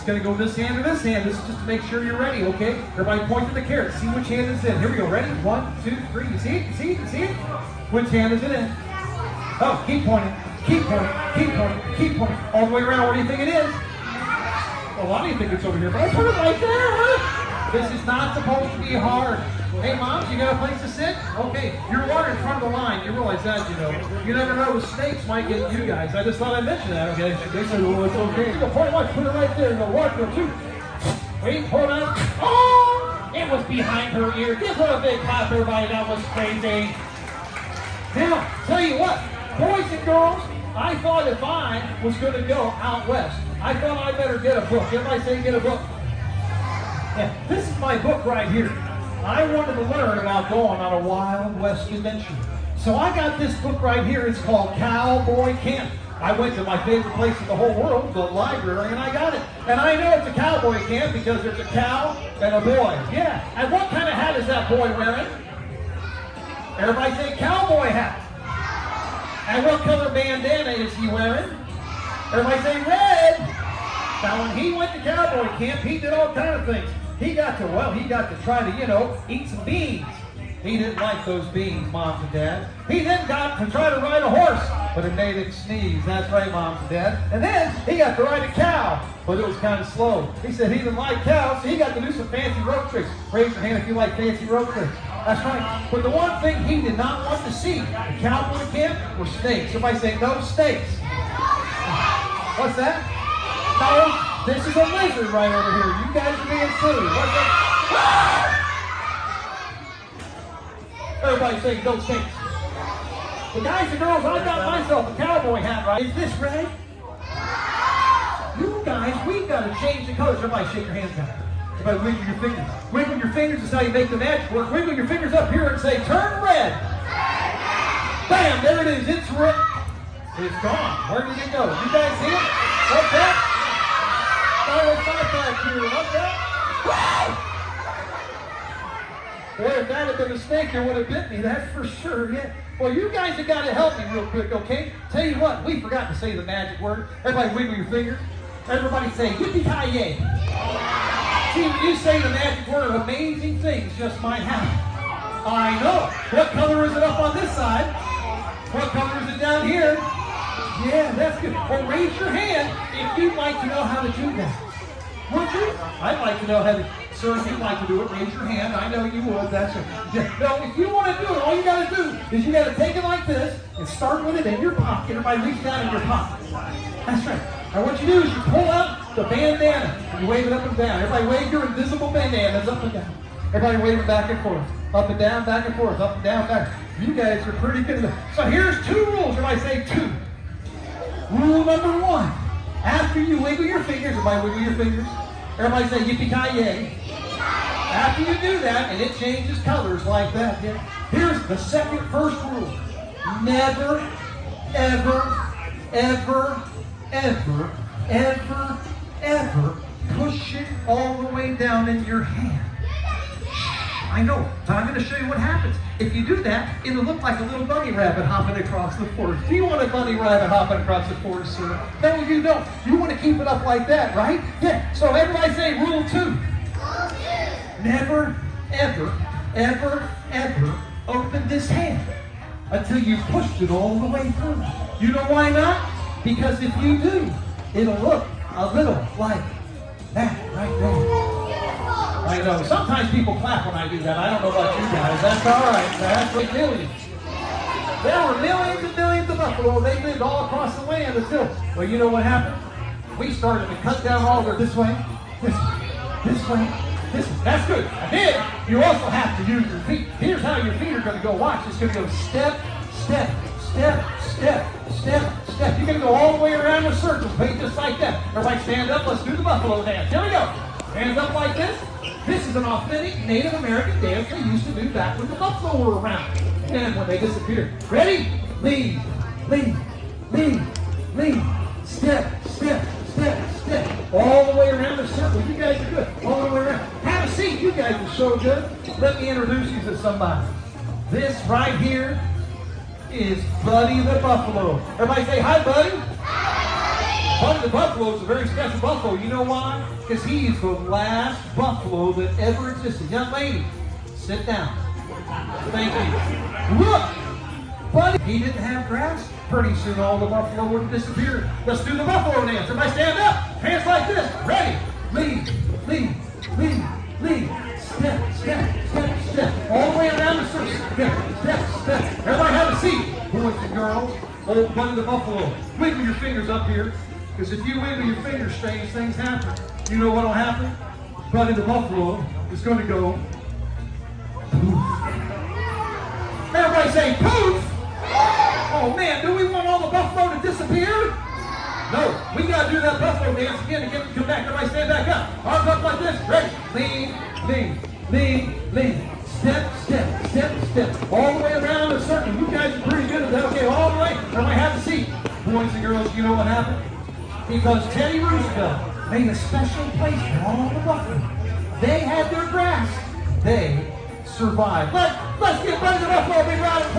It's going to go this hand to this hand. This is just to make sure you're ready, okay? Everybody point to the carrot. See which hand it's in. Here we go. Ready? 1, 2, 3. You see it? You see it? You see it? Which hand is it in? Oh, keep pointing. Keep pointing. Keep pointing. Keep pointing. All the way around. Where do you think it is? Well, why do you think it's over here? But I put it right there, huh? This is not supposed to be hard. Hey, moms, you got a place to sit? Okay, you're water in front of the line. You realize that, you know. You never know, snakes might get you guys. I just thought I'd mention that, okay? They said, well, it's okay. Go point one, put it right there. Go 1, go 2. Wait, hold on. Oh! It was behind her ear. Give her a big clap, everybody. That was crazy. Now, tell you what, boys and girls, I thought if I was going to go out west, I thought I better get a book. Everybody say get a book. Yeah, this is my book right here. I wanted to learn about going on a Wild West adventure. So I got this book right here. It's called Cowboy Camp. I went to my favorite place in the whole world, the library, and I got it. And I know it's a cowboy camp because there's a cow and a boy. Yeah. And what kind of hat is that boy wearing? Everybody say cowboy hat. And what color bandana is he wearing? Everybody say red. Now when he went to cowboy camp, he did all kinds of things. He got to try to, you know, eat some beans. He didn't like those beans, moms and dad. He then got to try to ride a horse, but it made him sneeze. That's right, moms and dad. And then he got to ride a cow, but it was kind of slow. He said he didn't like cows, so he got to do some fancy rope tricks. Raise your hand if you like fancy rope tricks. That's right. But the one thing he did not want to see at cowboy camp were snakes. Everybody say no snakes. What's that? No. This is a lizard right over here. You guys are being silly. What's that? Everybody say no snakes. But guys and girls, I got myself a cowboy hat, right? Is this red? You guys, we've got to change the colors. Everybody shake your hands out. Everybody wiggle your fingers. Wiggle your fingers is how you make the magic work. Wiggle your fingers up here and say, turn red. Bam, there it is. It's red. It's gone. Where did it go? You guys see it? What's that? Oh, it's not back here. What's that? Boy, if that had been a snake, it would have bit me. That's for sure. Yeah. Well, you guys have got to help me real quick, okay? Tell you what, we forgot to say the magic word. Everybody wiggle your fingers. Everybody say, yippee-ki-yay. See, when you say the magic word, amazing things just might happen. I know. What color is it up on this side? What color is it down here? Yeah, that's good. Well, raise your hand if you'd like to know how to do that. Would you? I'd like to know how to. Sir, if you'd like to do it, raise your hand. I know you would. That's it. Yeah. Now, if you want to do it, all you got to do is you got to take it like this and start with it in your pocket. Everybody reach down in your pocket. That's right. Now, what you do is you pull out the bandana and you wave it up and down. Everybody wave your invisible bandanas up and down. Everybody wave it back and forth. Up and down, back and forth. Up and down, back. You guys are pretty good at that. So here's 2 rules. Everybody say 2. Rule number 1. After you wiggle your fingers, everybody wiggle your fingers. Everybody say yippee-ki-yay. After you do that, and it changes colors like that, yeah, here's the first rule. Never, ever, ever, ever, ever, ever push it all the way down in your hand. I know, but I'm going to show you what happens. If you do that, it'll look like a little bunny rabbit hopping across the forest. Do you want a bunny rabbit hopping across the forest, sir? No, you don't. You want to keep it up like that, right? Yeah. So everybody say rule 2. Never, ever, ever, ever open this hand until you've pushed it all the way through. You know why not? Because if you do, it'll look a little like that right there. I know. Sometimes people clap when I do that. I don't know about you guys. That's all right. That's like millions. There were millions and millions of buffalo. They lived all across the land until, well, you know what happened? We started to cut down all their this way, this way, this way. That's good. And then you also have to use your feet. Here's how your feet are going to go. Watch. It's going to go step, step, step, step, step, step. You're going to go all the way around in a circle. Play just like that. Everybody stand up. Let's do the buffalo dance. Here we go. Hands up like this. This is an authentic Native American dance they used to do back when the buffalo were around. And when they disappeared. Ready? Lead, lead, lead, lead. Step, step, step, step. All the way around the circle. You guys are good. All the way around. Have a seat. You guys are so good. Let me introduce you to somebody. This right here is Buddy the Buffalo. Everybody say hi, Buddy. Hi, Buddy. Buddy the Buffalo is a very special buffalo. You know why? Because he's the last buffalo that ever existed. Young lady, sit down. Thank you. Look! Buddy, he didn't have grass. Pretty soon all the buffalo would have disappeared. Let's do the buffalo dance. Everybody stand up. Hands like this. Ready. Lead, lead, lead, lead. Step, step, step, step. All the way around the circle. Step, step, step. Everybody have a seat. Boys and girls, old Buddy the Buffalo. Wiggle your fingers up here. Because if you wiggle your fingers, strange things happen. You know what will happen? Buddy the Buffalo is going to go poof. Everybody say poof. Oh man, do we want all the buffalo to disappear? No, we got to do that buffalo dance again to get them to come back. Everybody stand back up. Arms up like this. Ready? Lean, lean, lean, lean. Step, step, step, step. All the way around the circle. You guys are pretty good at that. Okay, all the way. Everybody have a seat. Boys and girls, you know what happened? Because Teddy Roosevelt made a special place for all the buffalo. They had their grass. They survived. Let's give Buddy the Buffalo a big round of applause.